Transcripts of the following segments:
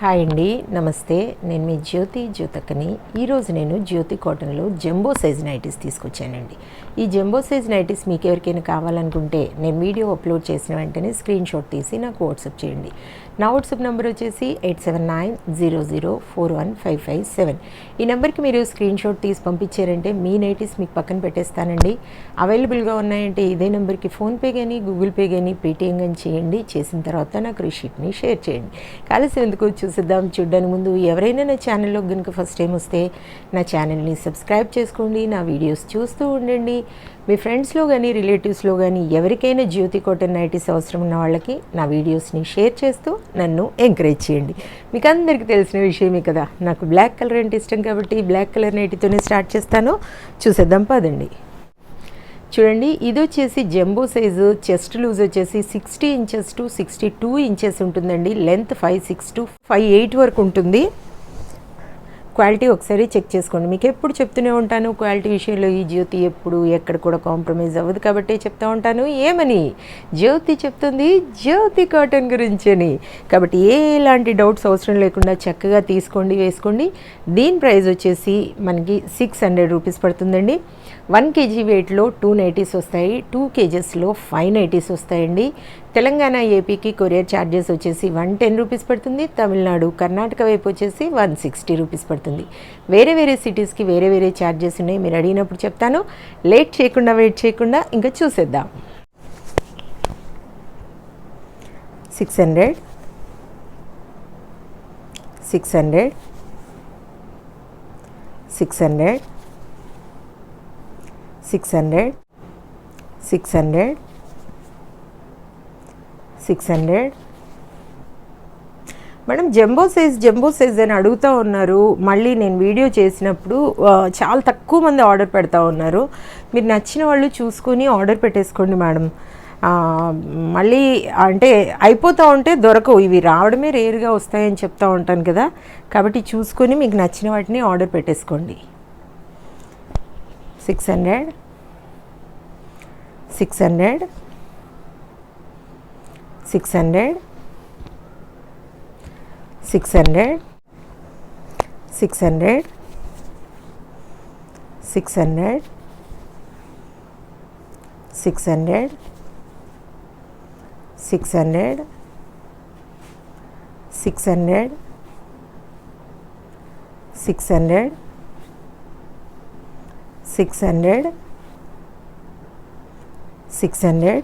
Hi అండి, నమస్తే. నేను మీ జ్యోతక్కని. ఈరోజు నేను జ్యోతి కాటన్లో జంబో సైజ్ నైటీస్ తీసుకొచ్చానండి. ఈ జంబో సైజ్ నైటీస్ మీకు ఎవరికైనా కావాలనుకుంటే నేను వీడియో అప్లోడ్ చేసిన వెంటనే స్క్రీన్ షాట్ తీసి నాకు వాట్సాప్ చేయండి. నా వాట్సాప్ నెంబర్ వచ్చేసి 8790041557. ఈ నెంబర్కి మీరు స్క్రీన్ షాట్ తీసి పంపించారంటే మీ నైటీస్ మీకు పక్కన పెట్టేస్తానండి. అవైలబుల్గా ఉన్నాయంటే ఇదే నెంబర్కి ఫోన్పే కానీ గూగుల్ పే కానీ పేటీఎం కానీ చేయండి. చేసిన తర్వాత నాకు రిషీట్ని షేర్ చేయండి. కాలేసి ఎందుకు చూసిద్దాం. చూడడానికి ముందు ఎవరైనా నా ఛానల్లో కనుక ఫస్ట్ టైం వస్తే నా ఛానల్ని సబ్స్క్రైబ్ చేసుకోండి. నా వీడియోస్ చూస్తూ ఉండండి. మీ ఫ్రెండ్స్లో కానీ రిలేటివ్స్లో కానీ ఎవరికైనా జ్యోతి కాటన్ నైటీస్ అవసరం ఉన్న వాళ్ళకి నా వీడియోస్ని షేర్ చేస్తూ నన్ను ఎంకరేజ్ చేయండి. మీకు అందరికీ తెలిసిన విషయమే కదా, నాకు బ్లాక్ కలర్ అంటే ఇష్టం కాబట్టి బ్లాక్ కలర్ నైటీతోనే స్టార్ట్ చేస్తాను. చూసేద్దాం పదండి. చూడండి, ఇది వచ్చేసి జంబో సైజు. చెస్ట్ లూజ్ వచ్చేసి 60 ఇంచెస్ టు 62 ఇంచెస్ ఉంటుందండి. లెంత్ 56 to 58 వరకు ఉంటుంది. క్వాలిటీ ఒకసారి చెక్ చేసుకోండి. మీకు ఎప్పుడు చెప్తూనే ఉంటాను, క్వాలిటీ విషయంలో ఈ జ్యోతి ఎప్పుడు ఎక్కడ కూడా కాంప్రమైజ్ అవ్వదు కాబట్టి చెప్తూ ఉంటాను. ఏమని జ్యోతి చెప్తుంది, జ్యోతి కాటన్ గురించి అని. కాబట్టి ఎలాంటి డౌట్స్ అవసరం లేకుండా చక్కగా తీసుకోండి, వేసుకోండి. దీని ప్రైస్ వచ్చేసి మనకి 600 రూపీస్ పడుతుందండి. 1 kg వెయిట్లో 2 నైటీస్ వస్తాయి. 2 kgsలో 5 నైటీస్ వస్తాయండి. తెలంగాణ ఏపీకి కొరియర్ ఛార్జెస్ వచ్చేసి 110 రూపీస్ పడుతుంది. తమిళనాడు కర్ణాటక వైపు వచ్చేసి 160 రూపీస్ పడుతుంది. వేరే వేరే సిటీస్కి వేరే వేరే ఛార్జెస్ ఉన్నాయి. మీరు అడిగినప్పుడు చెప్తాను. వెయిట్ చేయకుండా ఇంకా చూసేద్దాం. 600 600 600 600 600 600. మేడం జంబో సైజ్ అని అడుగుతూ ఉన్నారు. మళ్ళీ నేను వీడియో చేసినప్పుడు చాలా తక్కువ మంది ఆర్డర్ పెడతా ఉన్నారు. మీరు నచ్చిన వాళ్ళు చూసుకొని ఆర్డర్ పెట్టేసుకోండి మేడం. మళ్ళీ అంటే అయిపోతూ ఉంటే దొరకవు. ఇవి రావడమే రేరుగా వస్తాయని చెప్తూ ఉంటాను కదా, కాబట్టి చూసుకొని మీకు నచ్చిన వాటిని ఆర్డర్ పెట్టేసుకోండి. 600 600 600 600 600 600 600 600 600 600 600 600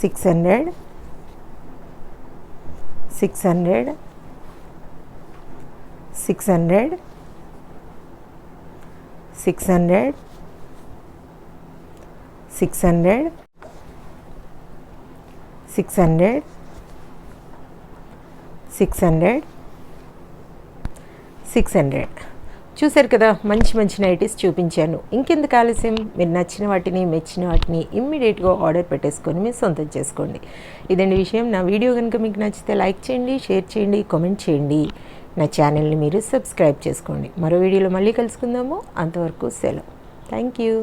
600 600 600 600 600 600 600 600. చూశారు కదా, మంచి నైటీస్ చూపించాను. ఇంకెందుకు ఆలస్యం, మీరు నచ్చిన వాటిని మెచ్చిన వాటిని ఇమ్మీడియట్గా ఆర్డర్ పెట్టేసుకొని మీరు సొంతం చేసుకోండి. ఇదండి విషయం. నా వీడియో కనుక మీకు నచ్చితే లైక్ చేయండి, షేర్ చేయండి, కామెంట్ చేయండి. నా ఛానల్ని మీరు సబ్స్క్రైబ్ చేసుకోండి. మరో వీడియోలో మళ్ళీ కలుసుకుందాము. అంతవరకు సెలవు. Thank you.